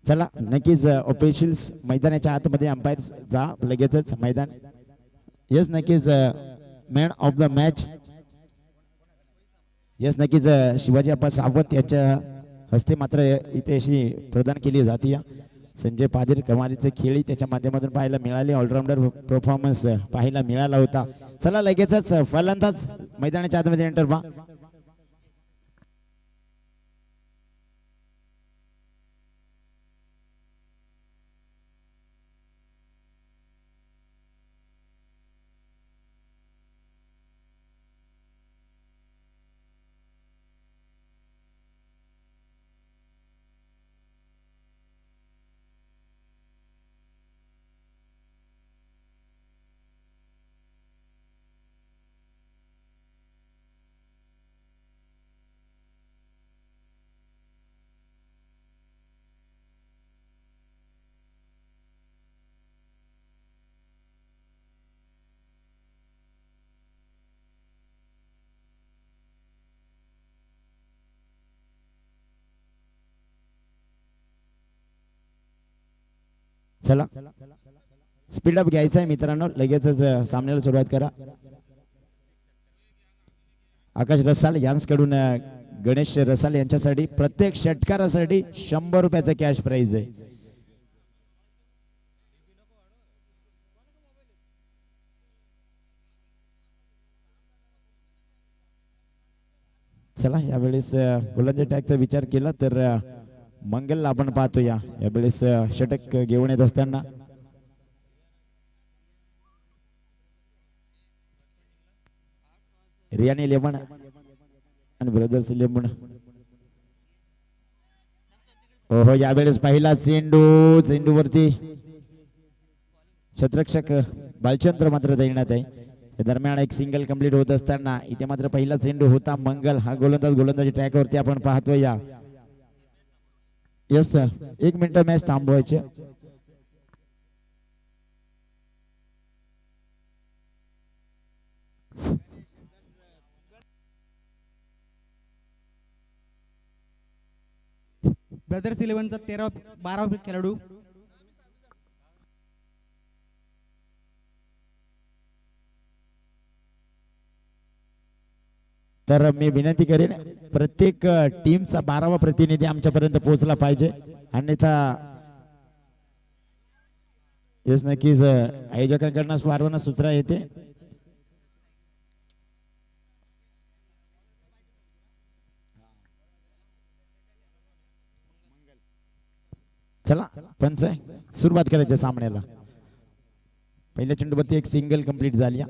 चला नक्कीच ऑफिशियल्स मैदानाच्या आतमध्ये अंपायर जा लगेचच मैदान. येस नक्कीच man of the match. Yes नक्कीच शिवाजी अप्पा सावंत यांच्या हस्ते मात्र इथे अशी प्रदान केली जाते. संजय पाटील कमालीचे खेळी त्याच्या माध्यमातून पाहायला मिळाले. ऑलराऊंडर परफॉर्मन्स पाहायला मिळाला होता. चला लगेचच फलंदाज मैदानाच्या आतमध्ये एंटर व्हा. चला स्पीड अप घ्यायचा आहे मित्रांनो. लगेचच सामन्याला सुरुवात करा. आकाश रसाल यांच्याकडून गणेश रसाल यांच्यासाठी प्रत्येक षटकारासाठी 100 रुपयाचा कॅश प्राइज आहे. चला यावेळेस गोलंदाजी टॅगचा विचार केला तर मंगलला आपण पाहतो. यावेळेस षटक घेऊन येत असताना रियान 11 आणि ब्रदर्स 11. हो यावेळेस पहिला चेंडू वरती क्षेत्ररक्षक बालचंद्र मात्र तैनात आहे. दरम्यान एक सिंगल कंप्लीट होत असताना इथे मात्र पहिला चेंडू होता. मंगल हा गोलंदाजी ट्रॅक वरती आपण पाहतो. यस 1 मिनिट मॅच थांबवायचे. ब्रदर्स 11चा 12 खेळाडू तर मी विनंती करेन प्रत्येक टीमचा 12वा प्रतिनिधी आमच्यापर्यंत पोहोचला पाहिजे. अन्यथा येस नक्कीच आयोजकांकडून स्वारवाना सूचना येते. चला पंच सुरुवात करायची सामन्याला. पहिल्या चेंडूवरती एक सिंगल कंप्लीट झाली.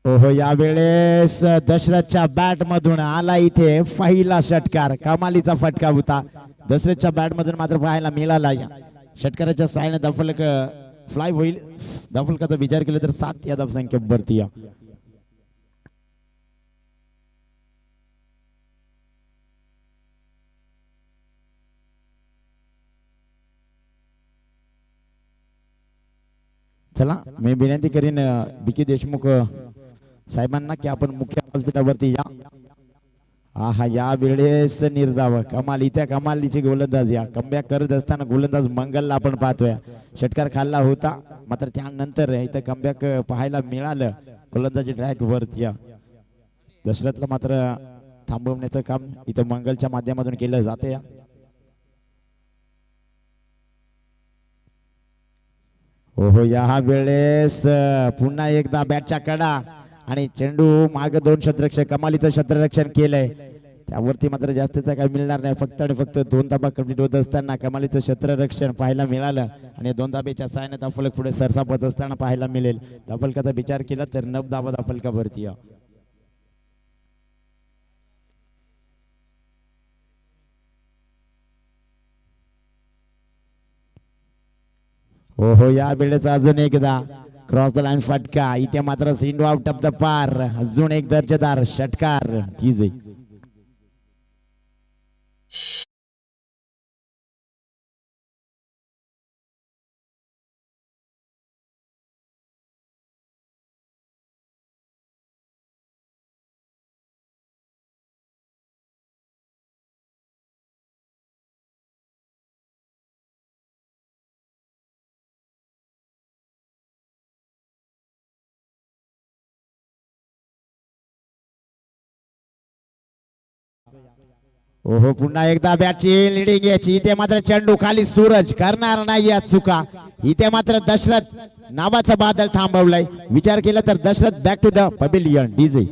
ओहो यावेळेस दशरथच्या बॅट मधून आला इथे पहिला षटकार. कमालीचा फटका होता. दशरथच्या बॅट मधून मात्र पाहायला मिळाला. षटकाराच्या साहाय्याने धावफलक फ्लाय होईल. धावफलकाचा विचार केला तर 7 या धावसंख्येवरती. चला मी विनंती करीन बीके देशमुख साहेबांना की आपण मुख्य व्यासपीठावरती या. हा या वेळेस निर्धाव कमालीची गोलंदाज कमबॅक करत असताना गोलंदाज मंगलला आपण पाहतोय. षटकार खाल्ला होता मात्र त्यानंतर इथं कमबॅक पाहायला मिळालं गोलंदाजी ट्रॅक वरती. दशरथला मात्र थांबवण्याचं काम इथं मंगलच्या माध्यमातून केलं जाते. हो या वेळेस पुन्हा एकदा बॅटच्या कडा आणि चेंडू माग 2 क्षेत्ररक्षक कमालीचं क्षेत्ररक्षण केलंय. त्यावरती मात्र जास्तीचा काही मिळणार नाही. फक्त आणि फक्त 2 धाबा कंप्लीट होत असताना कमालीचं क्षेत्ररक्षण पाहायला मिळालं आणि 2 धाब्याच्या साहाय्याने धावफलक पुढे सरसावत असताना पाहायला मिळेल. धावफलकाचा विचार केला तर 9 धाबा धावफलकावरती. हो या वेळेस अजून एकदा क्रॉस द लाईन फटका. इथे मात्र सिंडू आउट ऑफ द पार. अजून एक दर्जेदार षटकार. ओहो पुन्हा एकदा बॅटची लिडिंग याची. इथे मात्र चेंडू खाली सूरज करणार नाही या चुका. इथे मात्र दशरथ नावाचा बादल थांबवलाय. विचार केला तर Dashrath back to the pavilion. DJ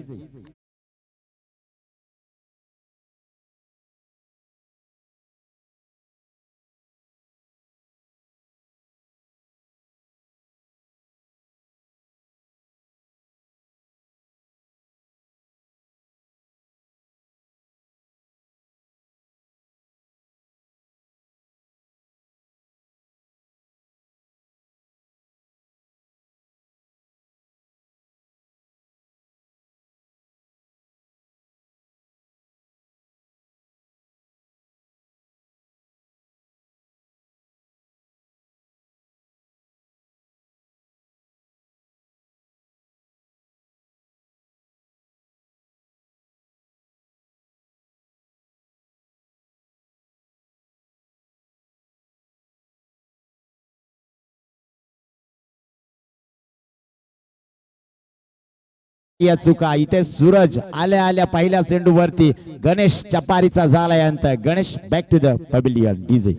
या चुका. इथे सूरज आल्या आल्या पहिल्या चेंडू वरती गणेश चपारीचा झाला अंत. Ganesh back to the pavilion. DJ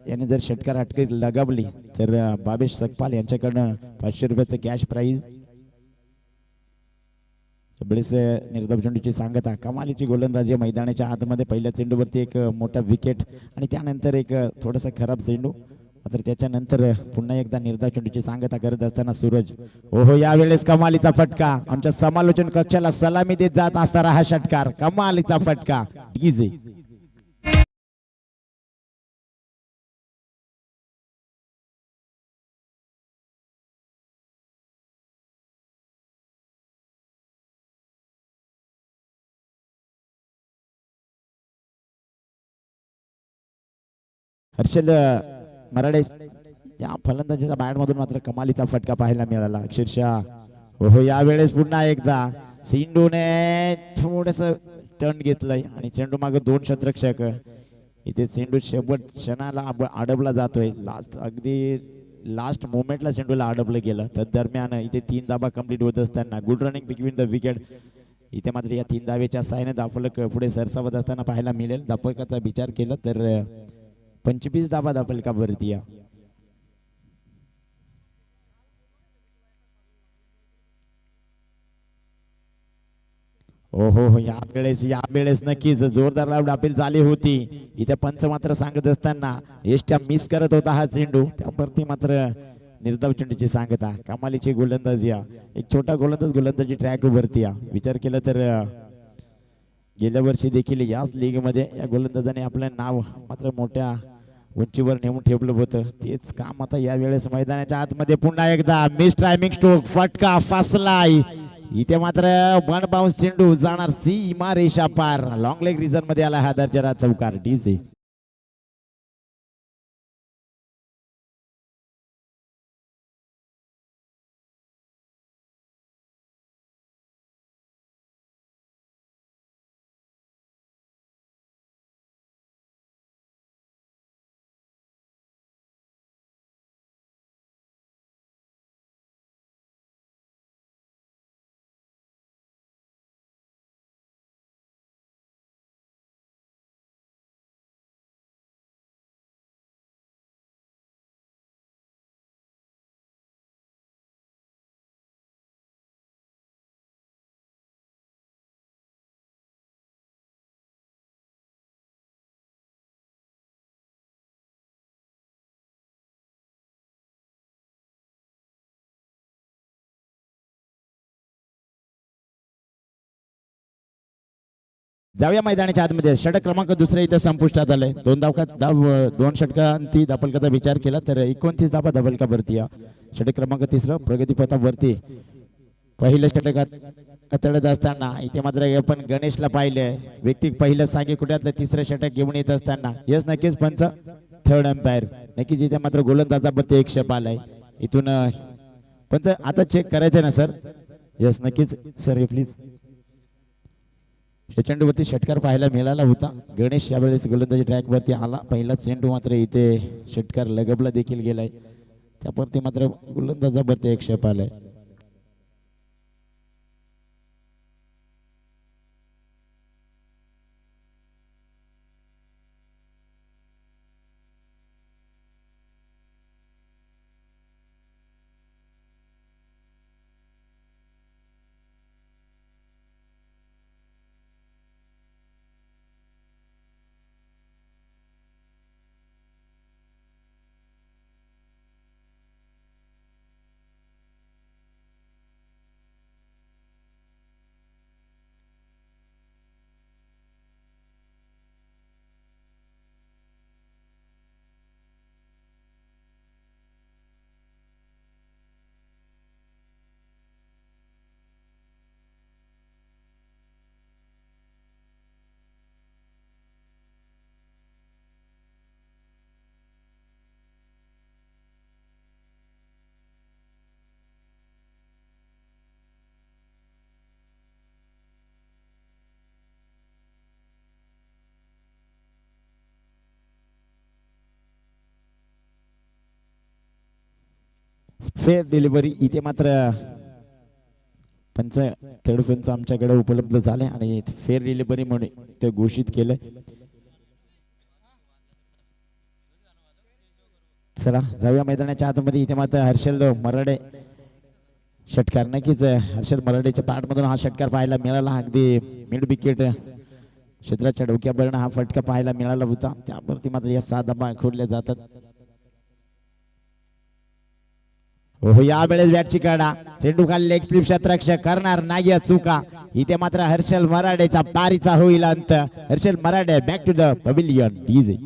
याने जर षटकार अटके लगावली तर बाबेश सकपाल यांच्याकडनं 500 रुपयाचं कॅश प्राइज. बरेच निर्धाव चेंडूची सांगता. कमालीची गोलंदाजी मैदानाच्या आतमध्ये पहिल्या चेंडूवरती एक मोठा विकेट आणि त्यानंतर एक थोडासा खराब चेंडू. मात्र त्याच्यानंतर पुन्हा एकदा निर्धाव चेंडूची सांगता करत असताना सूरज. ओहो यावेळेस कमालीचा फटका. आमच्या समालोचन कक्षाला सलामी देत जात असणारा हा षटकार. कमालीचा फटका. डीजे हर्षल मराडे या फलंदाजीचा बॅट मधून मात्र कमालीचा फटका पाहायला मिळाला अक्षरशः. हो यावेळेस पुन्हा एकदा सिंधूने थोडस टर्न घेतलंय आणि चेंडू मागे 2 क्षेत्ररक्षक. इथे चेंडू शेवट क्षणाला अडवला जातोय. अगदी लास्ट मोमेंटला चेंडूला अडवलं गेलं. तर दरम्यान इथे 3 धाबा कंप्लीट होत असताना good running between the wicket. इथे मात्र या 3 धावेच्या साहाय्याने धावफलक पुढे सरसावत असताना पाहायला मिळेल. धावफलकाचा विचार केला तर 25 धाबा धावफलकावरती या. ओहो यावेळेस नक्कीच जोरदार लावड अपील झाली होती. इथे पंच मात्र सांगत असताना एसट्या मिस करत होता हा चेंडू. त्यावरती मात्र निर्धाव चेंडूची सांगता. कमालीची गोलंदाजी. एक छोटा गोलंदाजी ट्रॅक वरती. विचार केला तर गेल्या वर्षी देखील याच लीग मध्ये या गोलंदाजाने आपलं नाव मात्र मोठ्या उंचीवर नेऊन ठेवलं होतं. तेच काम आता यावेळेस मैदानाच्या आतमध्ये पुन्हा एकदा मिस टायमिंग स्ट्रोक. फटका फसलाय. इथे मात्र वन बाउन्स चेंडू जाणार सीमा रेषा पार. लॉंग लेग रिझन मध्ये आला हा दर्जाचा चौकार. डीजे जाऊया मैदानाच्या आतमध्ये. षटक क्रमांक दुसऱ्या इथं संपुष्टात आलंय. दोन षटकांती धापलकाचा विचार केला तर 29 धाबा धापलकावरती. षटक क्रमांक तिसरं प्रगतीपथावरती पहिल्या षटकात तडत असताना इथे मात्र आपण गणेशला पाहिलंय. व्यक्ती पहिलं सांगे कुठ्यातलं तिसरं षटक घेऊन येत असताना यस नक्कीच पंच थर्ड अंपायर नक्कीच इथे मात्र गोलंदाजावरती एक शेप आलाय. इथून पंच आता चेक करायचंय ना सर. यस नक्कीच सर प्लीज. या चेंडूवरती षटकार पाहायला मिळाला होता. गणेश यावेळेस गोलंदाजी ट्रॅक वरती आला. पहिला चेंडू मात्र इथे षटकार लगबला देखील गेलाय. त्यावरती मात्र गोलंदाजावरती एक शेप आलाय. फेअर डिलिव्हरी इथे मात्र पंच थर्ड पंच आमच्याकडे उपलब्ध झाले आणि फेअर डिलिव्हरी म्हणून ते घोषित केलंय. चला जाऊया मैदानाच्या आतमध्ये. इथे मात्र हर्षल मराडे षटकार नक्कीच हर्षल मराडेच्या पाठमधून हा षटकार पाहायला मिळाला. अगदी मिड विकेट क्षेत्राच्या डोक्यावरून हा फटका पाहायला मिळाला होता. त्यावरती मात्र या 7 धाबा खोडल्या जातात. हो यावेळेस बॅटची काढा. चेंडू खाली लेग स्लिप क्षेत्ररक्षक करणार नाही चुका. इथे मात्र हर्षल मराडेचा पारीचा होईल अंत. Harshal Marade back to the pavilion DJ.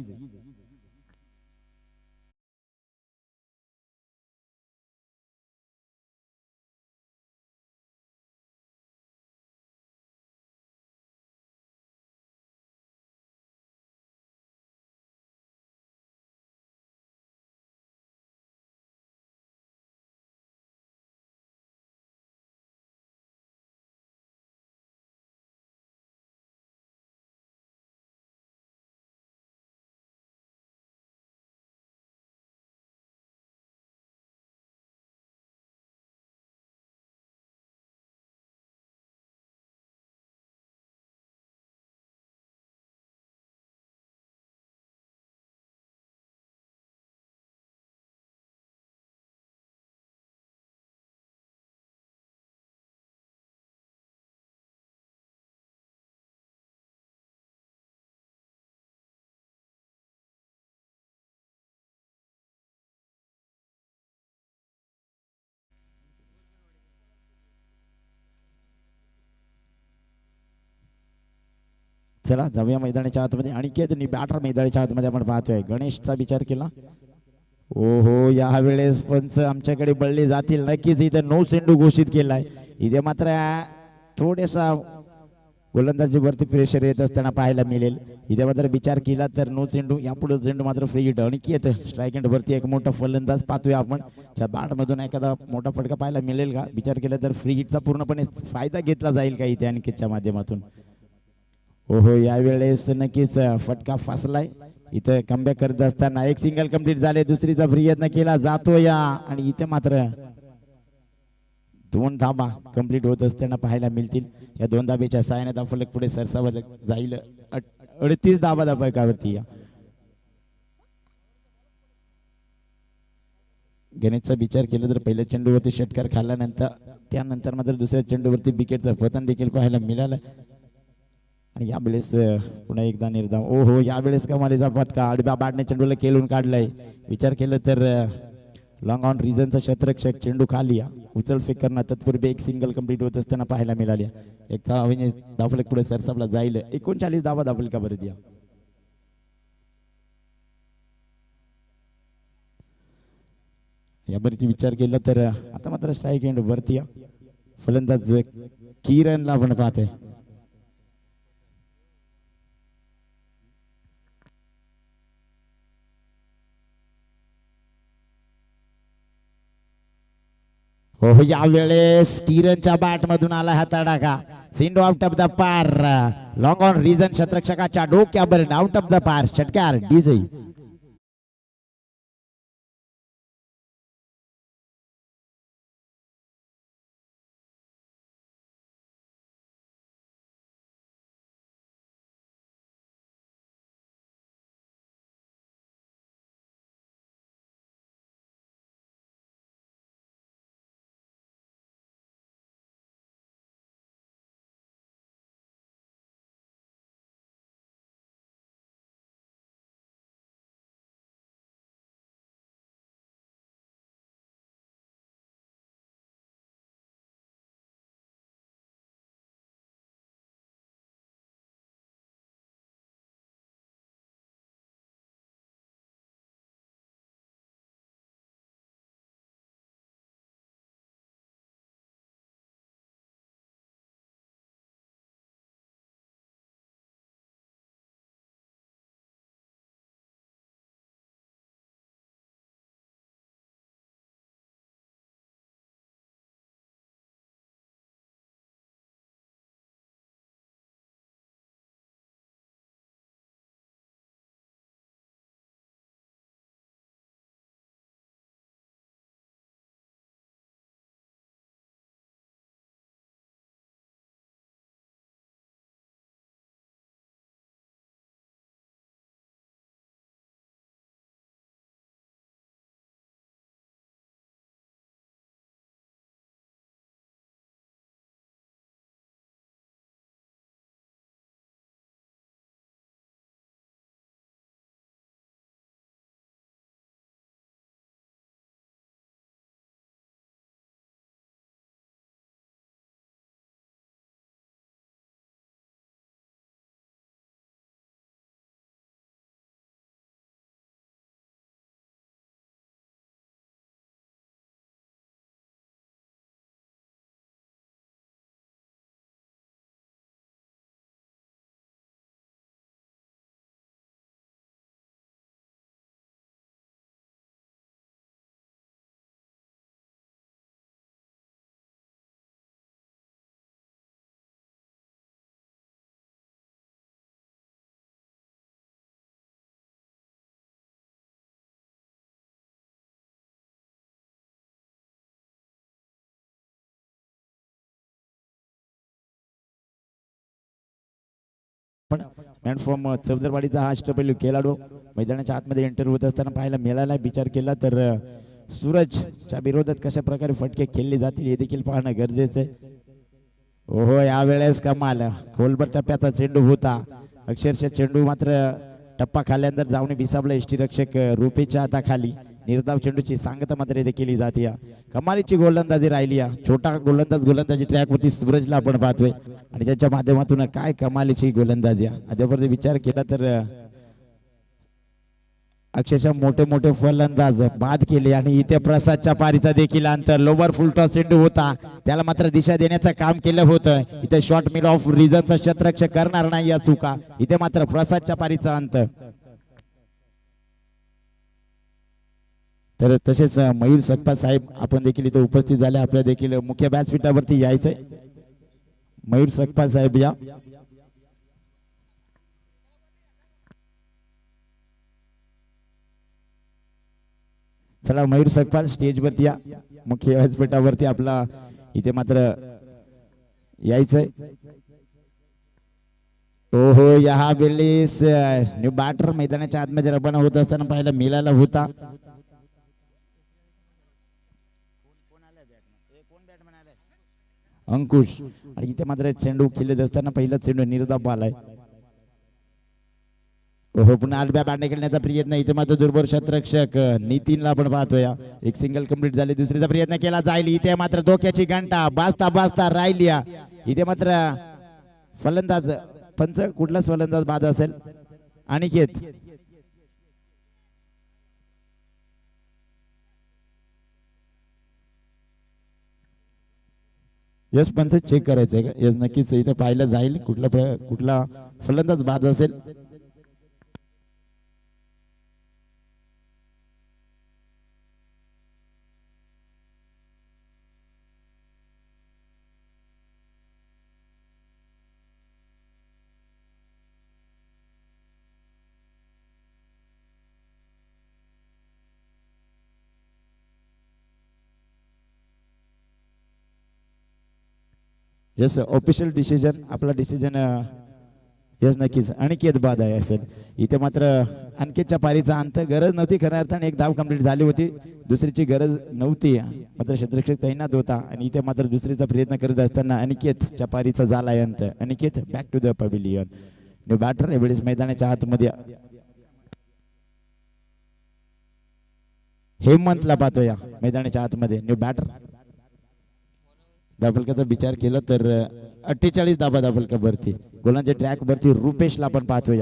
चला जाऊया मैदानाच्या आतमध्ये. अनिकेत निबाटर मैदानाच्या आतमध्ये आपण पाहतोय. गणेशचा विचार केला. ओहो यावेळेस पंच आमच्याकडे बळले जातील. नक्कीच इथे नो चेंडू घोषित केलाय. इथे मात्र थोडेसा गोलंदाजीवरती प्रेशर येत असताना पाहायला मिळेल. इथे मात्र विचार केला तर नो चेंडू. यापुढे चेंडू मात्र free hit. Aniket strike end वरती एक मोठा फलंदाज पाहतोय आपण. त्या बॅटमधून एखादा मोठा फटका पाहायला मिळेल का? विचार केला तर फ्री हिटचा पूर्णपणे फायदा घेतला जाईल का इथे अनिकेतच्या माध्यमातून? ओहो यावेळेस नक्कीच फटका फसलाय. इथे कमबॅक करत असताना एक सिंगल कंप्लीट झाले. दुसरीचा प्रयत्न केला जातो या आणि इथे मात्र 2 धाबा कंप्लीट होत असताना पाहायला मिळतील. या 2 धाब्याच्या सहाय्याने धावफलक पुढे सरसावत जाईल. 38 धाबा धावफलकावरती. या गणेशचा विचार केला तर पहिल्या चेंडूवरती षटकार खाल्ल्यानंतर त्यानंतर मात्र दुसऱ्या चेंडूवरती विकेटचं पतन देखील पाहायला मिळालं. आणि यावेळेस पुन्हा एकदा निर्धाव. ओहो यावेळेस कमालीचा फटका. आडव्या बॅटने चेंडूला केलून काढलाय. विचार केला तर लॉंग ऑन रिझनचा क्षेत्ररक्षक चेंडू खाली. उचल फेक करणं तत्पूर्वी एक सिंगल कंप्लीट होत असताना पाहायला मिळाली. एक धावेने धावफलक पुढे सरसावला जाईल. 39 धावा धावफलकावर द्या. यावरती विचार केला तर आता मात्र स्ट्राईक एंड वरती फलंदाज किरणला आपण पाहतोय. हो यावेळेस किरणच्या बॅट मधून आला हा तडाखा. सिंडो आउट ऑफ द पार. लॉंग ऑन रिझन क्षेत्ररक्षकाच्या डोक्यावर आउट ऑफ द पार. षटकार डीजे. पण प्लॅटफॉर्म चौदरवाडीचा हा अष्टपैलू खेळाडू मैदानाच्या आतमध्ये एंटर होत असताना पाहायला मिळाला. विचार केला तर सूरजच्या विरोधात कशा प्रकारे फटके खेळले जातील हे देखील पाहणं गरजेचं आहे. ओहो यावेळेस कमाल. खोलवर टप्प्याचा चेंडू होता. अक्षरशः चेंडू मात्र टप्पा खाल्यानंतर जाऊन विसावला यष्टीरक्षक रुपेच्या हाताखाली. निर्धाव चेंडूची सांगता मात्र इथे केली जाते. कमालीची गोलंदाजी राहिली. छोटा गोलंदाजी ट्रॅक वरती सूरजला आपण पाहतोय आणि त्याच्या माध्यमातून काय कमालीची गोलंदाजी. अद्यापर्यंत विचार केला तर अक्षरशः मोठे मोठे फलंदाज बाद केले आणि इथे प्रसादच्या पारीचा देखील अंतर. लोवर फुलटॉस चेंडू होता त्याला मात्र दिशा देण्याचं काम केलं होतं. इथे शॉर्ट मिड ऑफ रिझनचा क्षेत्ररक्षक करणार नाही या चुका. इथे मात्र प्रसादच्या पारीचा अंतर. तर तसेच मयूर सकपा साहेब आपण देखील इथे उपस्थित झाले. आपल्या देखील मुख्य व्यासपीठावरती यायचंय. मयूर सकपा साहेब या. चला मयूर सकपाल स्टेजवरती या. मुख्य व्यासपीठावरती आपला इथे मात्र यायचंय. ओहो या वेळेस न्यू बॅटर मैदानाच्या आतमध्ये रवाना होत असताना पाहायला मिळाला होता. अंकुश आणि इथे मात्र चेंडू खेळत असताना पहिला चेंडू निर्धाव आलाय. हो पुन्हा आलब्या बॅट खेळण्याचा प्रयत्न इथे मात्र दुर्बल शतरक्षक नितीनला आपण पाहतोय. एक सिंगल कंप्लीट झाली. दुसरीचा प्रयत्न केला जाईल. इथे मात्र डोक्याची घंटा बाजता बाजता राहिली. इथे मात्र फलंदाज पंच कुठलाच फलंदाज बाद असेल. अनिकेत यस पंच चेक करायचंय का? यस नक्कीच इथे पाहिलं जाईल कुठला फलंदाज बाद असेल. यस ऑफिशियल डिसिजन आपला डिसिजन यस नक्कीच अनिकेत बाद आहे असेल. इथे मात्र अनिकेतच्या पारीचा अंत गरज नव्हती खऱ्या अर्थाने. एक धाव कंप्लीट झाली होती. दुसरीची गरज नव्हती मात्र क्षेत्ररक्षक तैनात होता आणि इथे मात्र दुसरीचा प्रयत्न करत असताना अनिकेतच्या पारीचा झाला अंत. Aniket back to the pavilion. New batter एवढेच मैदानाच्या आतमध्ये हेमंतला पाहतोय मैदानाच्या आतमध्ये. न्यू बॅटर दाफलकाचा विचार केला तर 48 धाबा दाफलका भरती. गोलांच्या ट्रॅक वरती रुपेशला आपण पाहतोय.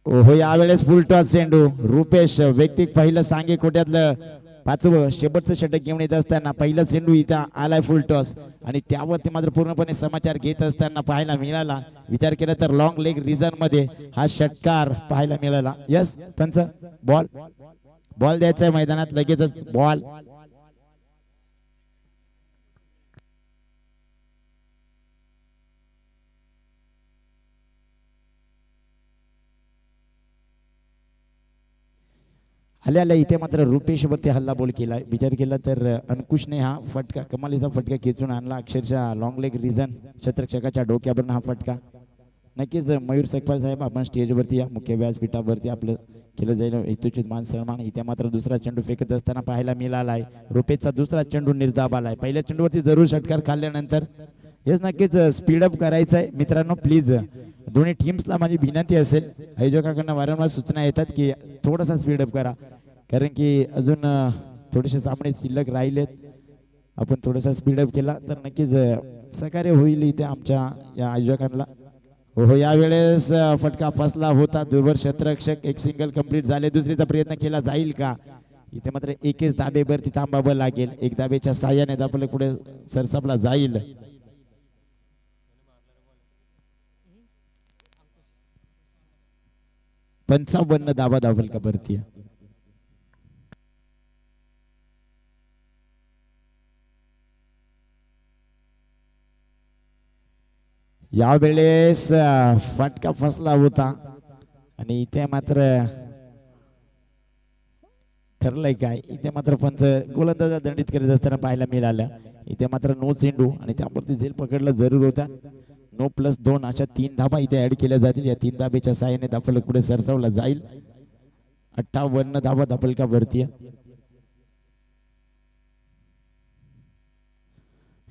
ओहो यावेळेस फुल टॉस चेंडू. रुपेश वैयक्तिक पहिलं सांगे कोट्यातलं 5वं शेवटचं षटक घेऊन येत असताना पहिला चेंडू इथं आलाय फुल टॉस आणि त्यावरती मात्र पूर्णपणे समाचार घेत असताना पाहायला मिळाला. विचार केला तर लॉंग लेग रिझन मध्ये हा षटकार पाहायला मिळाला. यस पंच बॉल द्यायचा मैदानात लगेचच बॉल. आल्या इथे मात्र रुपेश वरती हल्ला बोल केला. विचार केला तर अंकुशने हा फटका कमालीचा फटका खेचून आणला. अक्षरशः लॉंग लेग रिझन क्षेत्ररक्षकाच्या डोक्यावरून हा फटका. नक्कीच मयूर सकपाल साहेब आपण स्टेजवरती या मुख्य व्यासपीठावरती आपलं केलं जाईल यथोचित मान सन्मान. इथे मात्र दुसरा चेंडू फेकत असताना पाहायला मिळालाय. रुपेशचा दुसरा चेंडू निर्धाव आलाय. पहिल्या चेंडूवरती जरूर षटकार खाल्ल्यानंतर हेच नक्कीच स्पीडअप करायचं आहे मित्रांनो. प्लीज दोन्ही टीम्सला माझी विनंती असेल. आयोजकांकडून वारंवार सूचना येतात की थोडासा स्पीडअप करा कारण की अजून थोडेसे सामने शिल्लक राहिलेत. आपण थोडासा स्पीडअप केला तर नक्कीच सहकार्य होईल इथे आमच्या या आयोजकांना. हो यावेळेस फटका फसला होता. दुर्बल क्षेत्ररक्षक. एक सिंगल कंप्लीट झाले. दुसरीचा प्रयत्न केला जाईल का? इथे मात्र एकच धाबेवरती थांबावं लागेल. एक धाबेच्या साह्याने दाखवले पुढे सरसापला जाईल. पंचावन्न धाबा दाखल का भरती. यावेळेस फटका फसला होता आणि इथे मात्र ठरलंय काय. इथे मात्र पंच गोलंदाजा दंडित करीत असताना पाहायला मिळालं. इथे मात्र नो चेंडू आणि त्यावरती झेल पकडला जरूर होता. 9+2 अशा 3 धाबा इथे ऍड केल्या जातील. या 3 धाबेच्या साहाय्याने दाफलक पुढे सरसावला जाईल. 58 धाबा दाफलका भरती.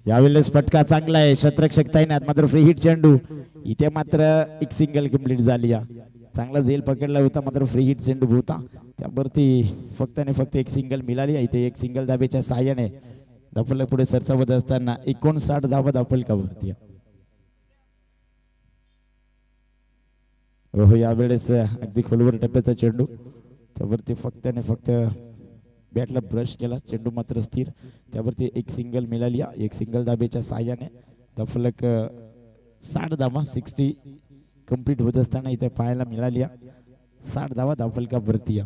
यावेळेस फटका चांगला आहे. क्षेत्ररक्षक तैनात मात्र फ्री हिट चेंडू. इथे मात्र एक सिंगल कंप्लीट झाली. चांगला झेल पकडला होता मात्र फ्री हिट चेंडू होता. त्यावरती फक्त आणि फक्त एक सिंगल मिळाली. इथे एक सिंगल धाबेच्या साहाय्याने दाफलक पुढे सरसावत असताना 59 धाबा दाफलका भरती. हो यावेळेस अगदी खोलवर टप्प्याचा चेंडू. त्यावरती फक्त आणि फक्त बॅटला ब्रश केला. चेंडू मात्र स्थिर. त्यावरती एक सिंगल मिळाली. एक सिंगल धाबेच्या साह्याने दाफलक 60 धाबा 60 कंप्लीट होत असताना इथे पाहायला मिळाली. 60 धावा दाफलका भरती.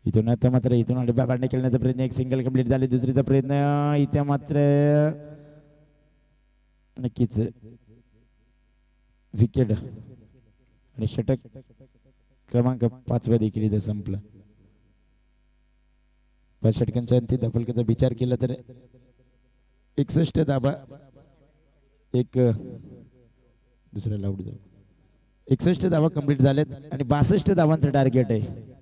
इथून आता मात्र इथून डब्या काढणे खेळण्याचा प्रयत्न. एक सिंगल कंप्लीट झाले. दुसरीचा प्रयत्न इथे मात्र नक्कीच विकेट आणि षटक क्रमांक 5 देखील इथे संपलं. 5 षटकांच्या अंती दाफलकाचा विचार केला तर 61 धाबा एक दुसऱ्याला आउट झाला. 61 धाबा कंप्लीट झालेत आणि 62 धावांचं टार्गेट आहे.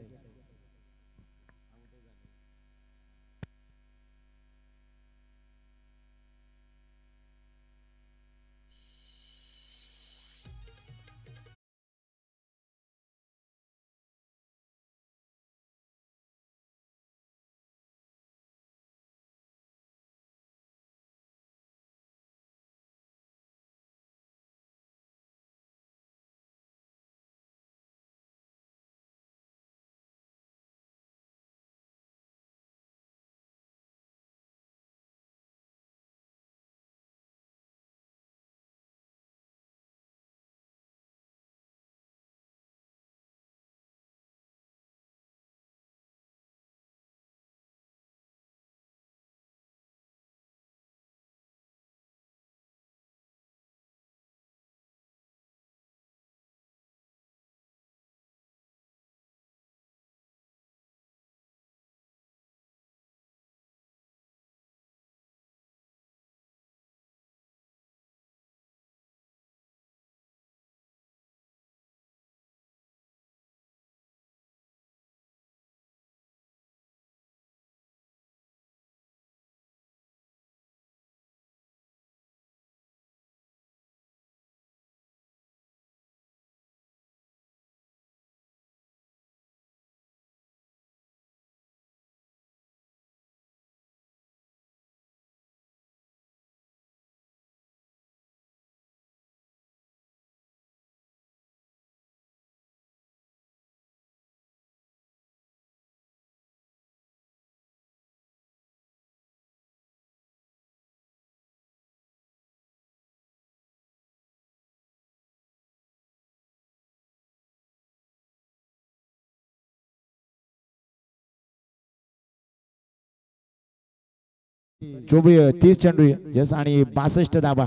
30 चेंडू यस आणि 62 धाबा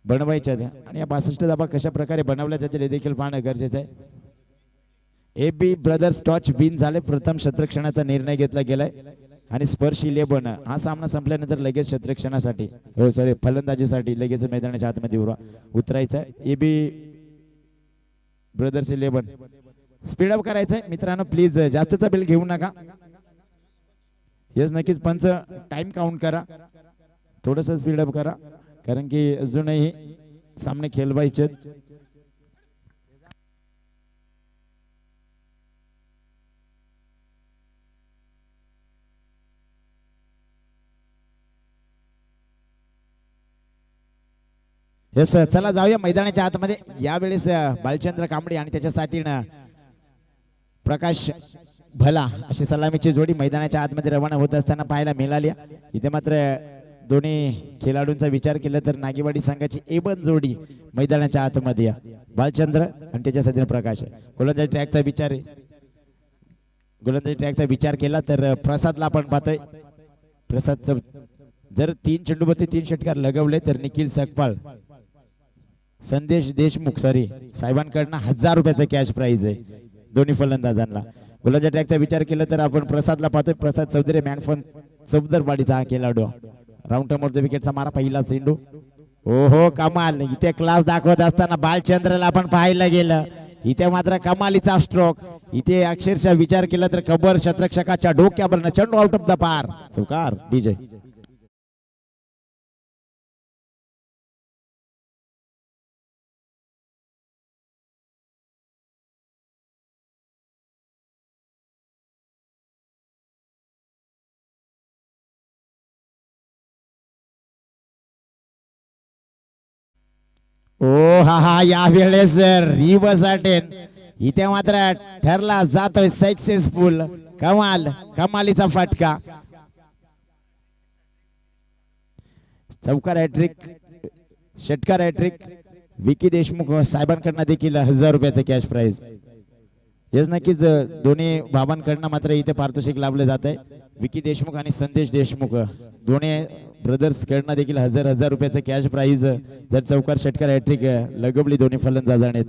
बनवायच्या आहेत. आणि या 62 धाबा कशा प्रकारे बनवल्या जातील हे देखील पाहणं गरजेचं आहे. AB ब्रदर्स टॉच बिन झाले. प्रथम क्षेत्ररक्षणाचा निर्णय घेतला गेलाय आणि स्पर्श 11 हा सामना संपल्यानंतर लगेच क्षेत्ररक्षणासाठी सॉरी फलंदाजीसाठी लगेच मैदानाच्या आतमध्ये उतरायचं आहे. AB ब्रदर्स 11 स्पीडअप करायचंय मित्रांनो. प्लीज जास्तचा बिल घेऊ नका. यस नक्कीच पंच टाइम काउंट करा. थोडस स्पीडअप करा कारण की अजूनही सामने खेळवायचे. यस चला जाऊया मैदानाच्या आतमध्ये. यावेळेस बालचंद्र कांबळे आणि त्याच्या साथीनं प्रकाश भला अशी सलामीची जोडी मैदानाच्या आतमध्ये रवाना होत असताना पाहायला मिळाली. इथे मात्र दोन्ही खेळाडूंचा विचार केला तर नागेवाडी संघाची A1 जोडी मैदानाच्या आतमध्ये बालचंद्र आणि त्याच्या साथीनं प्रकाश. गोलंदाजी ट्रॅकचा विचार केला तर प्रसादला आपण पाहतोय. प्रसादचं जर 3 चेंडूवरती 3 षटकार लगवले तर निखिल सकपाळ संदेश देशमुख साहेबांकडनं 1000 रुपयाचं कॅश प्राइज आहे दोन्ही फलंदाजांना. गोलंदाजी ट्रॅकचा विचार केला तर आपण प्रसादला पाहतोय. प्रसाद चौधरी मॅनफोन चौदरवाडीचा हा खेळाडू. राऊंड टर्मवरती विकेटचा मारा पहिला चेंडू. ओहो कमाल. इथे क्लास दाखवत असताना बालचंद्रला आपण पाहायला गेलं. इथे मात्र कमालीचा स्ट्रोक. इथे अक्षरशः विचार केला तर कबर क्षेत्ररक्षकाच्या डोक्यावरनं चेंडू आउट ऑफ द पार. चौकार डीजे. ओ हा यावेळेस रिव्हर्स अटेन. इथे मात्र ठरला जातोय सक्सेसफुल. कमालीचा फटका. चौकार हॅट्रिक षटकार हॅट्रिक. विकी देशमुख साहेबांकडनं देखील 1000 रुपयाचं कॅश प्राइज. हेच नक्कीच दोन्ही बाबांकडनं मात्र इथे पारितोषिक लाभले जात आहे. विकी देशमुख आणि संदेश देशमुख दोन्ही ब्रदर्स कडनं देखील 1000 रुपयाचं कॅश प्राइज जर चौकार षटकार हॅट्रिक लगवली दोन्ही फलंदाजांनी.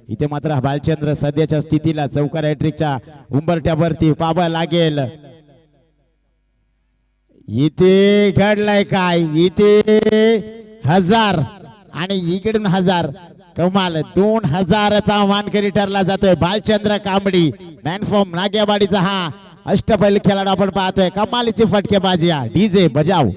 इथे मात्र बालचंद्र सध्याच्या स्थितीला चौकार हॅट्रिकच्या उंबरठ्यावरती पाबा लागेल. इथे घडलाय काय. इथे 1000 आणि इकडून 1000. कमाल. 2000चा मानकरी ठरला जातोय बालचंद्र कांबडी. मॅनफॉर्म नागेवाडीचा हा अष्टपैलू खेळाडू आपण पाहतोय. कमालीची फटकेबाजी. डीजे बजाव.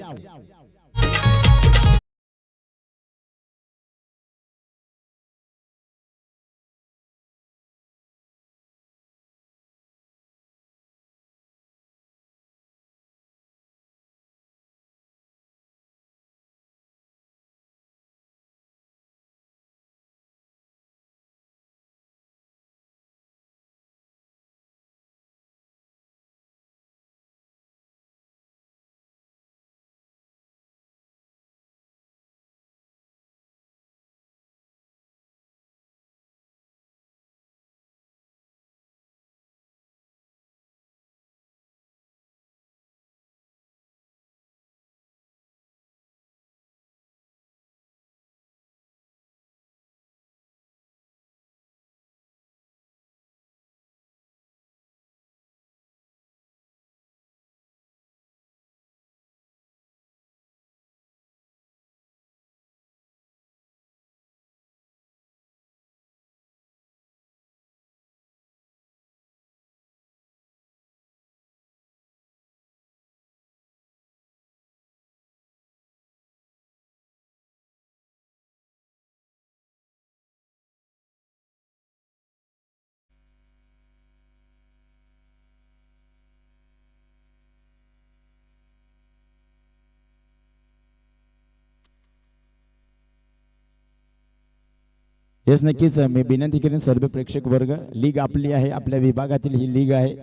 हेच नक्कीच मी विनंती करेन सर्व प्रेक्षक वर्ग. लीग आपली आहे. आपल्या विभागातील ही लीग आहे.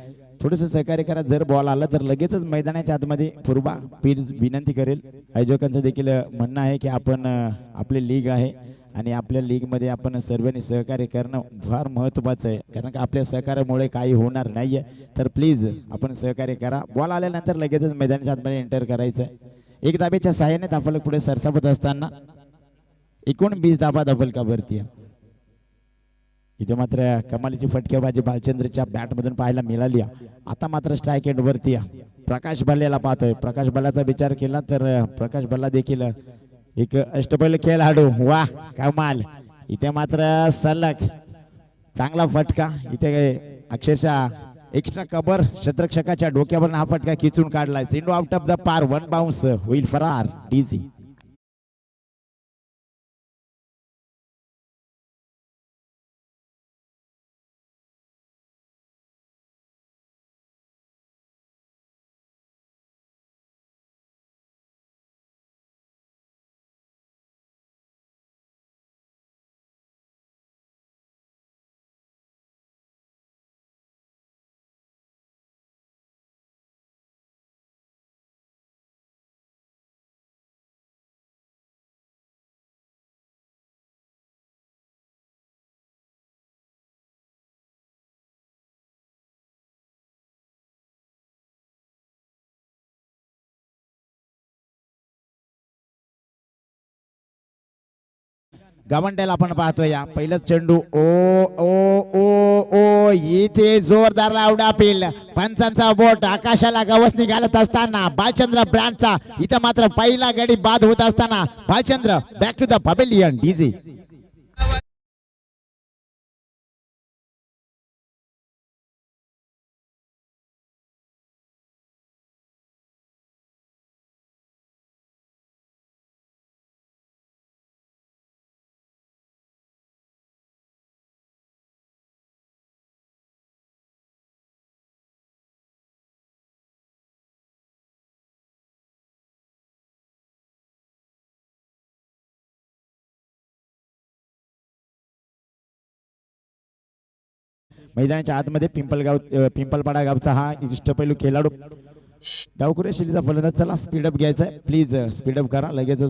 थोडंसं सहकार्य करा. जर बॉल आला तर लगेचच मैदानाच्या आतमध्ये पुरवा प्लीज विनंती करेल. आयोजकांचं देखील म्हणणं आहे की आपण आपली लीग आहे आणि आपल्या लीगमध्ये आपण सर्वांनी सहकार्य करणं फार महत्त्वाचं आहे, कारण का आपल्या सहकार्यामुळे काही होणार नाहीये. तर प्लीज आपण सहकार्य करा. बॉल आल्यानंतर लगेचच मैदानाच्या आतमध्ये एंटर करायचं. एक धाब्याच्या सहाय्याने धापलक पुढे सरसावत असताना एकूण 20 धाबा धपलकावरती. इथे मात्र कमालीची फटकेबाजी बालचंद्रच्या बॅटमधून पाहायला मिळाली. आता मात्र स्ट्राईक एंड वरती प्रकाश भल्लेला पाहतोय. प्रकाश भल्लाचा विचार केला तर प्रकाश भल्ला देखील एक अष्टपैलू खेळाडू. वा कमाल. इथे मात्र सलग चांगला फटका. इथे अक्षरशः एक्स्ट्रा कव्हर क्षेत्ररक्षकाच्या डोक्यावर हा फटका खिचून काढलाय. चेंडू आउट ऑफ द पार. 1 बाउन्स होईल फरार. डीजी गवंड्याला आपण पाहतोय. या पहिलं चेंडू ओ ओ ओ ओ इथे जोरदार लावडा पेल. पंचांचा बोट आकाशाला गवसणी घालत असताना बालचंद्र ब्रँडचा इथं मात्र पहिला गडी बाद होत असताना Balchandra back to the pavilion. DJ मैदानाच्या आतमध्ये पिंपलपाडा गावचा हा इष्टपैलू खेळाडू डावखुऱ्या शैलीचा फलंदाज. चला स्पीडअप घ्यायचा आहे. प्लीज स्पीडअप करा लगेच.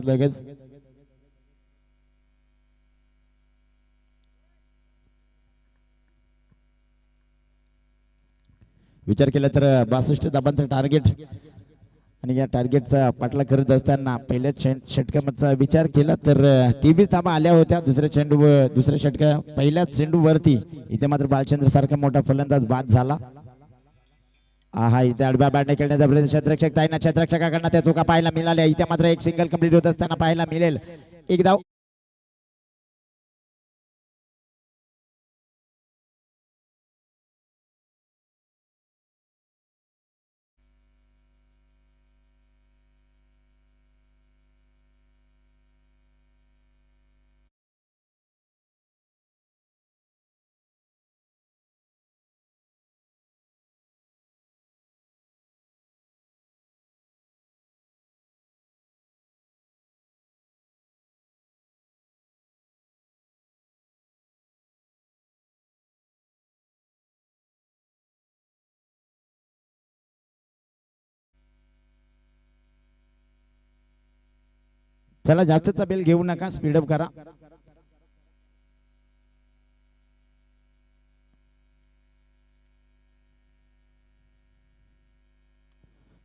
विचार केला तर 62 धाबांचं टार्गेट आणि या टार्गेटचा पाठला करत असताना पहिल्या षटकाचा विचार केला तर 23 धाबा आल्या होत्या दुसऱ्या षटका पहिल्या चेंडूवरती. इथे मात्र बालचंद्र सारखा मोठा फलंदाज बाद झाला. हा इथे आडव्या बॅटने खेळण्याचा प्रयत्न क्षेत्ररक्षक ताईंना क्षेत्ररक्षकाकडनं त्या चुका पाहायला मिळाल्या. इथे मात्र एक सिंगल कंप्लीट होत असताना पाहायला मिळेल. एक धाव चला जास्तचा बेल घेऊ नका. स्पीडअप करा.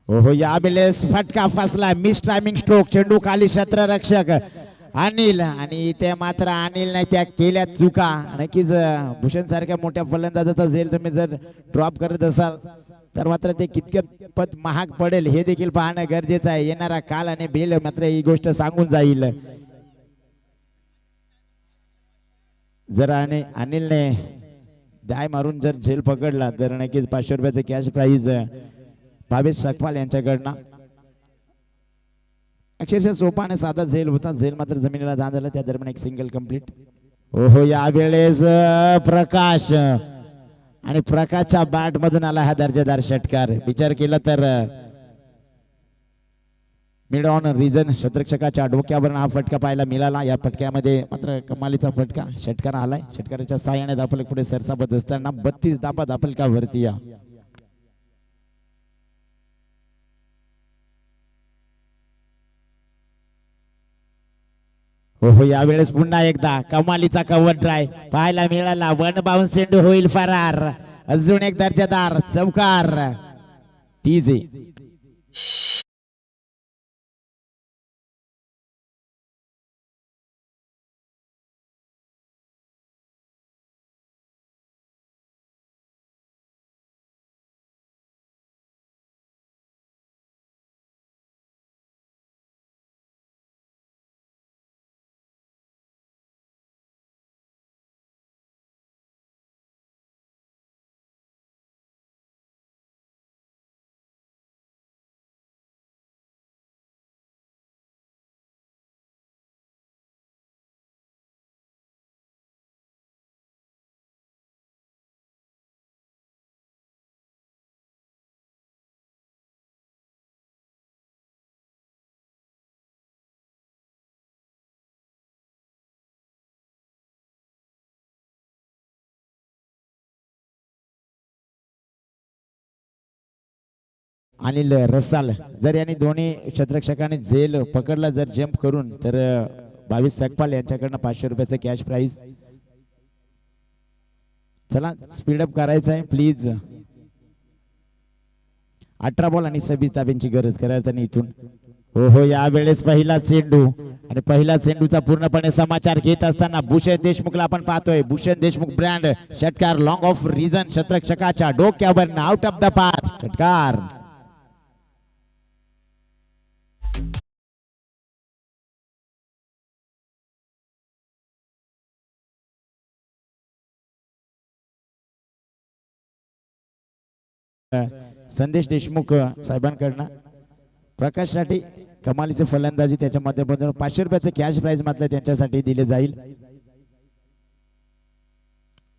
ओहो या बेलेस फटका फसला. Miss timing stroke. चेंडू खाली क्षेत्ररक्षक अनिल आणि इथे मात्र अनिल नाही त्या केल्या चुका. नक्कीच भूषण सारख्या मोठ्या फलंदाजाचा झेल तुम्ही जर ड्रॉप करत असाल तर मात्र ते कितकं पद महाग पडेल हे देखील पाहणं गरजेचं आहे. येणारा काल आणि बेल मात्र ही गोष्ट सांगून जाईल. जर अनिलने डाय मारून जर झेल पकडला तर नक्कीच 500 रुपयाचं कॅश प्राइज भावेश सकपाल यांच्याकडनं. अक्षरशः सोपा आणि साधा झेल होता. झेल मात्र जमिनीला दान झाला. त्या दरम्यान एक सिंगल कंप्लीट. ओहो या वेळेस प्रकाश आणि प्रकाशच्या बॅट मधून आला हा दर्जेदार षटकार. विचार केला तर मिड ऑन रिजन क्षेत्ररक्षकाच्या डोक्यावर हा फटका पाहायला मिळाला. या फटक्यामध्ये मात्र कमालीचा फटका षटकार आलाय. षटकाराच्या साहाय्याने दापलक पुढे सरसावत असताना 32 धाबा दापलकावरती. हो हो, यावेळेस पुन्हा एकदा कमालीचा कव्हर ड्राय पाहायला मिळाला. वन बाउन्स चेंडू होईल फरार. अजून एक दर्जेदार चौकार. टीजे अनिल रसाल जर यांनी दोन्ही क्षेत्ररक्षकांनी झेल पकडला जर जंप करून तर 22 सकपाल यांच्याकडनं 500 रुपयाचं कॅश प्राइज. चला स्पीडअप करायचं आहे प्लीज. 18 बॉल आणि 26 धाब्यांची गरज करायचं नाही इथून. हो हो, यावेळेस पहिला चेंडू आणि पहिला चेंडूचा पूर्णपणे समाचार घेत असताना भूषण देशमुखला आपण पाहतोय. भूषण देशमुख ब्रँड षटकार लॉंग ऑफ रिझन क्षेत्ररक्षकाच्या डोक्यावर आउट ऑफ द पार षटकार. संदेश देशमुख साहेबांकडनं प्रकाशसाठी कमालीचे फलंदाजी त्याच्या माध्यमातून 500 रुपयाचे कॅश प्राइज मात्र त्यांच्यासाठी दिले जाईल.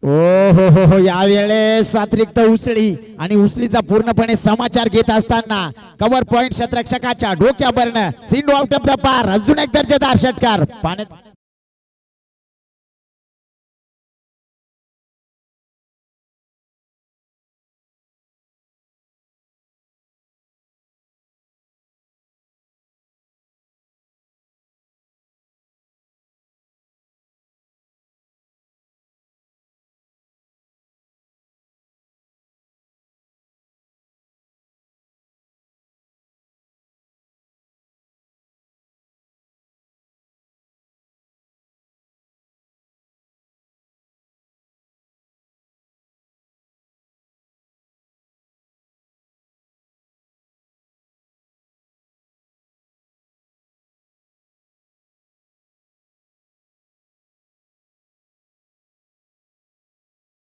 ओ हो हो हो, यावेळेस अतिरिक्त उसळी आणि उसळीचा पूर्णपणे समाचार घेत असताना कव्हर पॉइंट क्षेत्ररक्षकाच्या डोक्यावरनं सिंडू आउट ऑफ द पार. अजून एक दर्जेदार षटकार. पाण्यात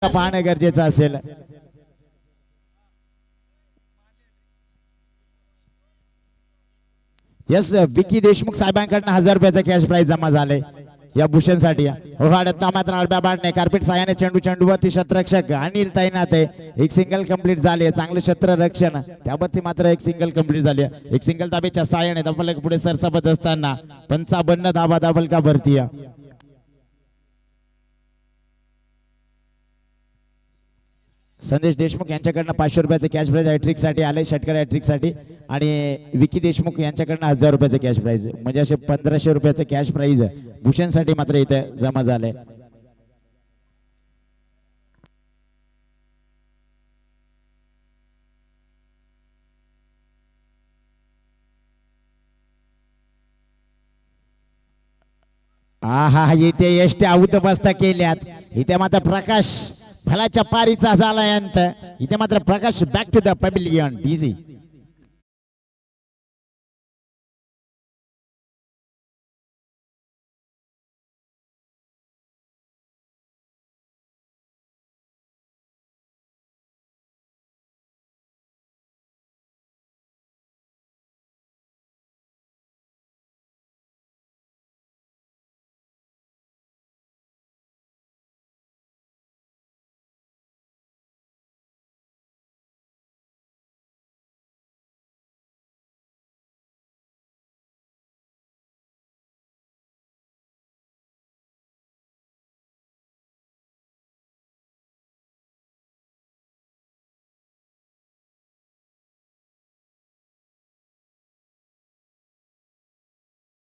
पाहणं गरजेचं असेल. यस, विकी देशमुख साहेबांकडनं 1000 रुपयाचा कॅश प्राइज जमा झाले या भूषणसाठी. मात्र अडब्या बाटणे कार्पेट साह्याने चेंडूवरती क्षेत्ररक्षक अनिल तैनात आहे. एक सिंगल कंप्लीट झाले. चांगलं क्षेत्ररक्षण त्यावरती मात्र एक सिंगल कंप्लीट झाली. एक सिंगल धाब्याच्या साह्याने धफलक पुढे सरसावत असताना 55 धाबा धफलका भरती. संदेश देशमुख यांच्याकडनं 500 रुपयाचे कॅश प्राइज हॅट्रिक साठी आले. षटकार हॅट्रिक साठी. आणि विकी देशमुख यांच्याकडनं 1000 रुपयाचे कॅश प्राइज म्हणजे असे 1500 रुपयाचे कॅश प्राइज भूषणसाठी मात्र इथे जमा झाले. आहा, इथे एसटी आऊत बसता केल्यात. इथे मात्र प्रकाश फलाच्या पारीचा झाला अंत. इथे मात्र Prakash back to the pavilion. DG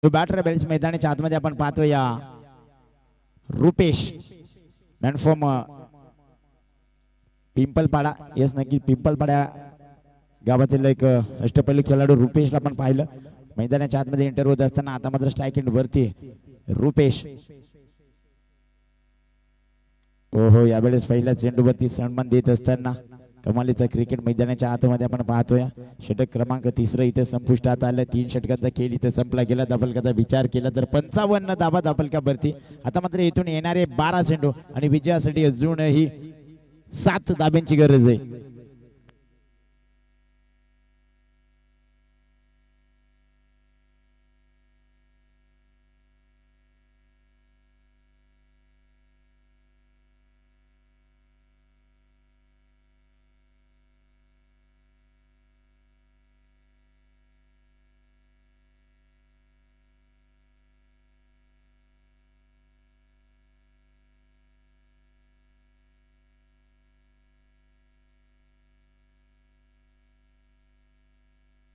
batter बॅल्स मैदानाच्या आतमध्ये आपण पाहतो या रुपेश मॅनफॉर्म पिंपलपाडा. येस नक्की पिंपलपाडा गावातील एक अष्टपैलू खेळाडू रुपेशला आपण पाहिलं मैदानाच्या आतमध्ये एंटर होत असताना. आता मात्र स्ट्राईक एंड वरती रुपेश. हो यावेळेस पहिल्या चेंडूवरती सन्मान देत असताना कमालीचा क्रिकेट मैदानाच्या आतमध्ये आपण पाहतोय. षटक क्रमांक 3 इथे संपुष्टात आलं. 3 षटकांचा खेळ इथे संपला गेला. धावफलकाचा विचार केला तर 55 धावा धावफलकावरती. आता मात्र इथून येणारे 12 चेंडू आणि विजयासाठी अजूनही 7 धाब्यांची गरज आहे.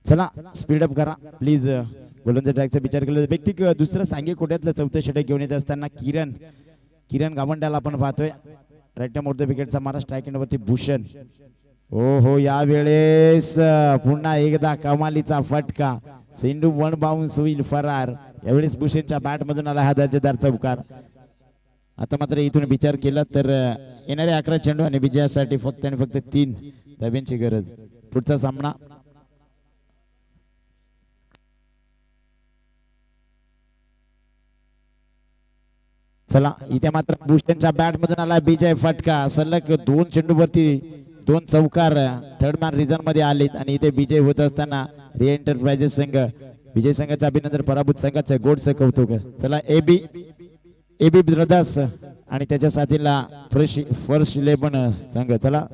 चला स्पीडअप करा प्लीज. गोलंदाज ट्रॅकचा विचार केला व्यक्ती दुसरं सांगे कोट्यातलं 4थं षटक घेऊन येत असताना किरण गावंड्याला आपण पाहतोय. राईट मोड द विकेटचा मारा. स्ट्राईक एंडवरती भूषण. हो यावेळेस पुन्हा एकदा कमालीचा फटका. सेंडू 1 बाउन्स होईल फरार. यावेळेस भूषणच्या बॅट मधून आला हा दर्जेदार चौकार. आता मात्र इथून विचार केला तर येणारे 11 चेंडू आणि विजयासाठी फक्त आणि फक्त 3 धाब्यांची गरज. पुढचा सामना चला इथे मात्र भूषणच्या बॅट मधून आला विजय फटका. सलग 2 चेंडूवरती 2 चौकार थर्ड मॅन रिझन मध्ये आलेत आणि इथे विजय होत असताना रे एंटरप्राइजेस संघ विजय संघाच्या अभिनंदन. पराभूत संघाचं गोडचं कौतुक. चला एबी ब्रदर्स आणि त्याच्या साथीला फर्स्ट 11 संघ. चला